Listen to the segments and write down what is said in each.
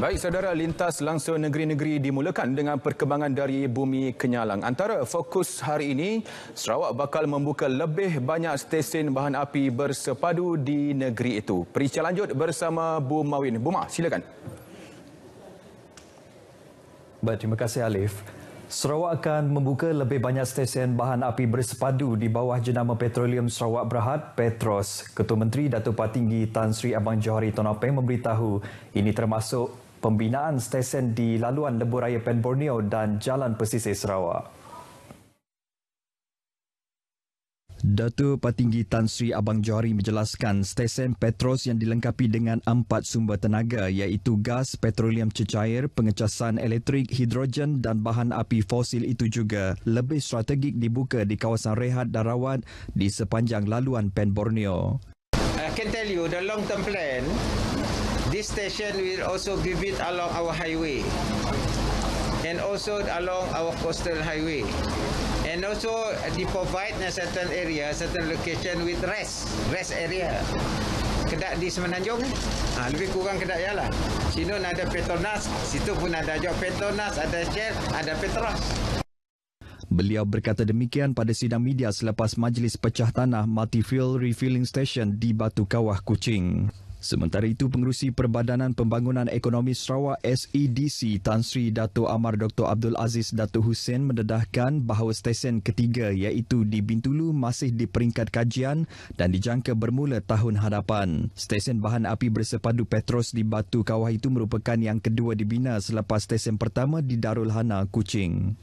Baik saudara, lintas langsung negeri-negeri dimulakan dengan perkembangan dari Bumi Kenyalang. Antara fokus hari ini, Sarawak bakal membuka lebih banyak stesen bahan api bersepadu di negeri itu. Perincian lanjut bersama Bu Mawin. Bu Ma, silakan. Baik, terima kasih Alif. Sarawak akan membuka lebih banyak stesen bahan api bersepadu di bawah jenama Petroleum Sarawak Berhad, Petros. Ketua Menteri Datuk Patinggi Tan Sri Abang Johari Tonopeng memberitahu ini termasuk pembinaan stesen di laluan Lebuh Raya Pen Borneo dan Jalan Pesisir Sarawak. Datuk Patinggi Tan Sri Abang Johari menjelaskan stesen Petros yang dilengkapi dengan 4 sumber tenaga iaitu gas, petroleum cecair, pengecasan elektrik, hidrogen dan bahan api fosil itu juga lebih strategik dibuka di kawasan rehat dan rawat di sepanjang laluan Pen Borneo. I can tell you the long-term plan, this station will also be built along our highway and also along our coastal highway. And also provide a certain area, certain location with rest area. Kedak di Semenanjung, lebih kurang kedak ialah. Sini ada Petronas, situ pun ada juga Petronas, ada Shell, ada Petros. Beliau berkata demikian pada sidang media selepas majlis pecah tanah multi-fuel refilling station di Batu Kawah, Kuching. Sementara itu, Pengerusi Perbadanan Pembangunan Ekonomi Sarawak SEDC Tan Sri Dato' Amar Dr. Abdul Aziz Dato' Hussein mendedahkan bahawa stesen ketiga iaitu di Bintulu masih di peringkat kajian dan dijangka bermula tahun hadapan. Stesen bahan api bersepadu Petros di Batu Kawah itu merupakan yang kedua dibina selepas stesen pertama di Darul Hana, Kuching.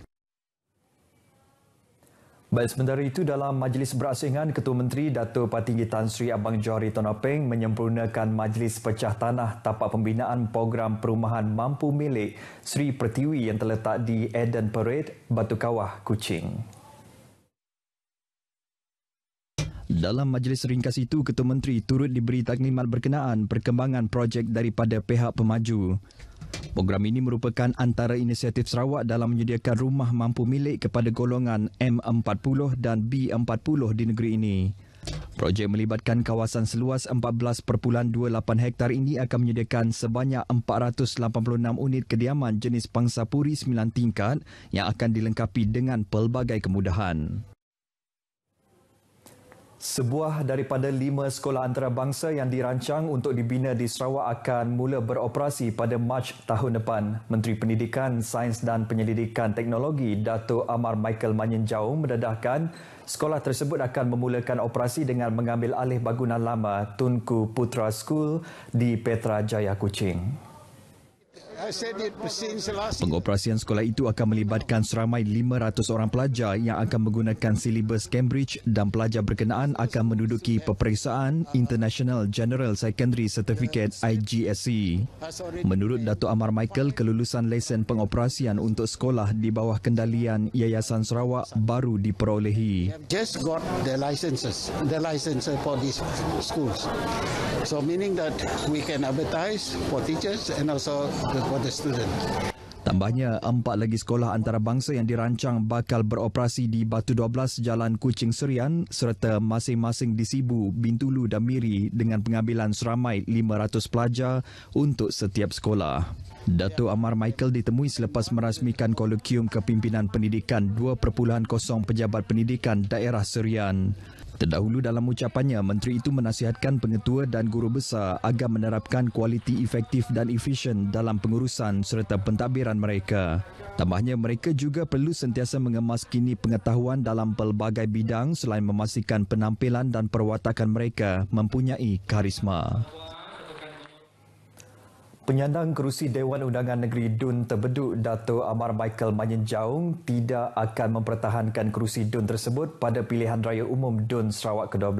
Baik, sementara itu dalam majlis berasingan, Ketua Menteri Datuk Patinggi Tan Sri Abang Johari Tonopeng menyempurnakan majlis pecah tanah tapak pembinaan program perumahan mampu milik Sri Pertiwi yang terletak di Eden Parade, Batu Kawah, Kuching. Dalam majlis ringkas itu, Ketua Menteri turut diberi taklimat berkenaan perkembangan projek daripada pihak pemaju. Program ini merupakan antara inisiatif Sarawak dalam menyediakan rumah mampu milik kepada golongan M40 dan B40 di negeri ini. Projek melibatkan kawasan seluas 14.28 hektar ini akan menyediakan sebanyak 486 unit kediaman jenis pangsapuri 9 tingkat yang akan dilengkapi dengan pelbagai kemudahan. Sebuah daripada 5 sekolah antarabangsa yang dirancang untuk dibina di Sarawak akan mula beroperasi pada Mac tahun depan. Menteri Pendidikan, Sains dan Penyelidikan Teknologi Dato' Amar Michael Manyenjaung mendedahkan sekolah tersebut akan memulakan operasi dengan mengambil alih bangunan lama Tunku Putra School di Petra Jaya, Kuching. Pengoperasian sekolah itu akan melibatkan seramai 500 orang pelajar yang akan menggunakan silibus Cambridge dan pelajar berkenaan akan menduduki peperiksaan International General Secondary Certificate IGSC. Menurut Dato' Amar Michael, kelulusan lesen pengoperasian untuk sekolah di bawah kendalian Yayasan Sarawak baru diperolehi. Just got the license for these schools. So meaning that we can advertise for teachers and also for the student. Tambahnya, 4 lagi sekolah antarabangsa yang dirancang bakal beroperasi di Batu 12 Jalan Kuching Serian serta masing-masing di Sibu, Bintulu dan Miri dengan pengambilan seramai 500 pelajar untuk setiap sekolah. Dato' Amar Michael ditemui selepas merasmikan kolokium kepimpinan pendidikan 2.0 Pejabat Pendidikan Daerah Serian. Terdahulu dalam ucapannya, menteri itu menasihatkan pengetua dan guru besar agar menerapkan kualiti efektif dan efisien dalam pengurusan serta pentadbiran mereka. Tambahnya, mereka juga perlu sentiasa mengemaskini pengetahuan dalam pelbagai bidang selain memastikan penampilan dan perwatakan mereka mempunyai karisma. Penyandang kerusi Dewan Undangan Negeri Dun Terbeduk Dato' Amar Michael Manyenjaung tidak akan mempertahankan kerusi Dun tersebut pada pilihan raya umum Dun Sarawak ke-12.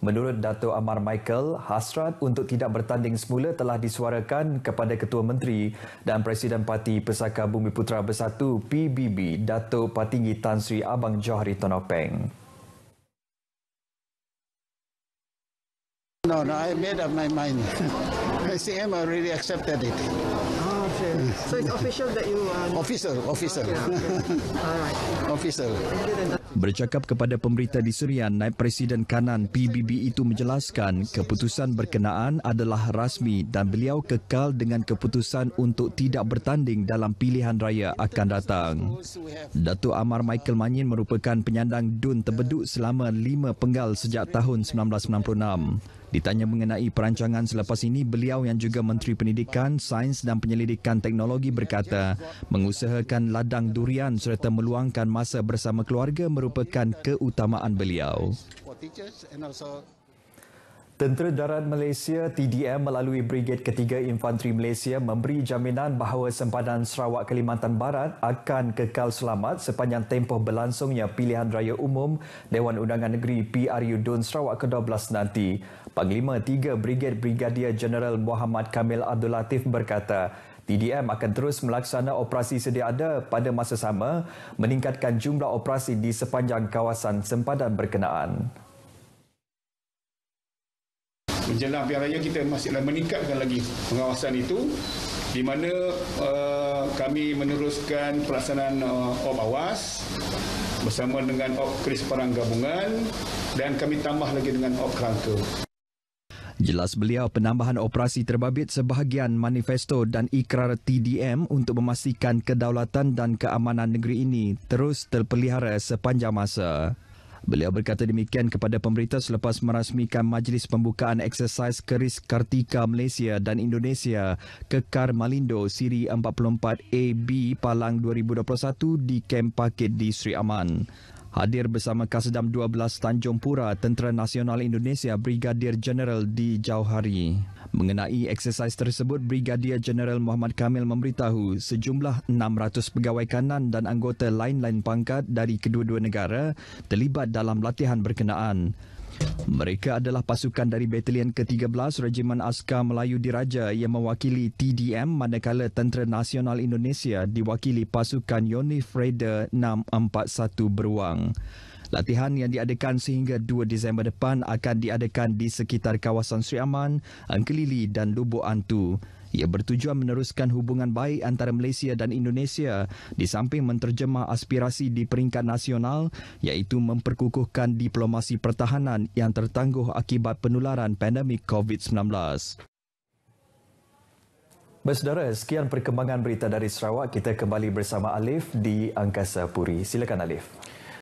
Menurut Dato' Amar Michael, hasrat untuk tidak bertanding semula telah disuarakan kepada Ketua Menteri dan Presiden Parti Pesaka Bumi Putera Bersatu PBB Datuk Patinggi Tan Sri Abang Johari Tonopeng. No, I made up my mind. SCM already accepted it. Oh, okay. So it's official that you... Official. Okay. All right. Official. Thank you then. Bercakap kepada pemberita di Serian, Naib Presiden Kanan PBB itu menjelaskan keputusan berkenaan adalah rasmi dan beliau kekal dengan keputusan untuk tidak bertanding dalam pilihan raya akan datang. Datuk Amar Michael Manyin merupakan penyandang DUN terbeduk selama 5 penggal sejak tahun 1996. Ditanya mengenai perancangan selepas ini, beliau yang juga Menteri Pendidikan, Sains dan Penyelidikan Teknologi berkata mengusahakan ladang durian serta meluangkan masa bersama keluarga merupakan keutamaan beliau. Tentera Darat Malaysia TDM melalui Brigade Ketiga Infanteri Malaysia memberi jaminan bahawa sempadan Sarawak Kalimantan Barat akan kekal selamat sepanjang tempoh berlangsungnya pilihan raya umum Dewan Undangan Negeri PRU DUN Sarawak ke-12 nanti. Panglima 3 Brigade Brigadier Jeneral Muhammad Kamil Abdul Latif berkata, TDM akan terus melaksana operasi sedia ada pada masa sama, meningkatkan jumlah operasi di sepanjang kawasan sempadan berkenaan. Menjelang pilihan raya kita masih meningkatkan lagi pengawasan itu, di mana kami meneruskan pelaksanaan OP Awas bersama dengan OP Keris Perang Gabungan dan kami tambah lagi dengan OP Kerangka. Jelas beliau penambahan operasi terbabit sebahagian manifesto dan ikrar TDM untuk memastikan kedaulatan dan keamanan negeri ini terus terpelihara sepanjang masa. Beliau berkata demikian kepada pemberita selepas merasmikan majlis pembukaan eksersis Keris Kartika Malaysia dan Indonesia Kekar Malindo Siri 44AB Palang 2021 di Kem Pakit di Sri Aman. Hadir bersama Kasdam 12 Tanjung Pura Tentera Nasional Indonesia Brigadier Jeneral di Jauhari. Mengenai eksersis tersebut, Brigadier Jeneral Muhammad Kamil memberitahu sejumlah 600 pegawai kanan dan anggota lain-lain pangkat dari kedua-dua negara terlibat dalam latihan berkenaan. Mereka adalah pasukan dari Batalion ke-13 Regimen Askar Melayu Diraja yang mewakili TDM, manakala Tentera Nasional Indonesia diwakili pasukan Yonif Raider 641 Beruang. Latihan yang diadakan sehingga 2 Disember depan akan diadakan di sekitar kawasan Sri Aman, Angkelili dan Lubuk Antu. Ia bertujuan meneruskan hubungan baik antara Malaysia dan Indonesia di samping menterjemah aspirasi di peringkat nasional iaitu memperkukuhkan diplomasi pertahanan yang tertangguh akibat penularan pandemik COVID-19. Saudara, sekian perkembangan berita dari Sarawak. Kita kembali bersama Alif di Angkasa Puri. Silakan Alif.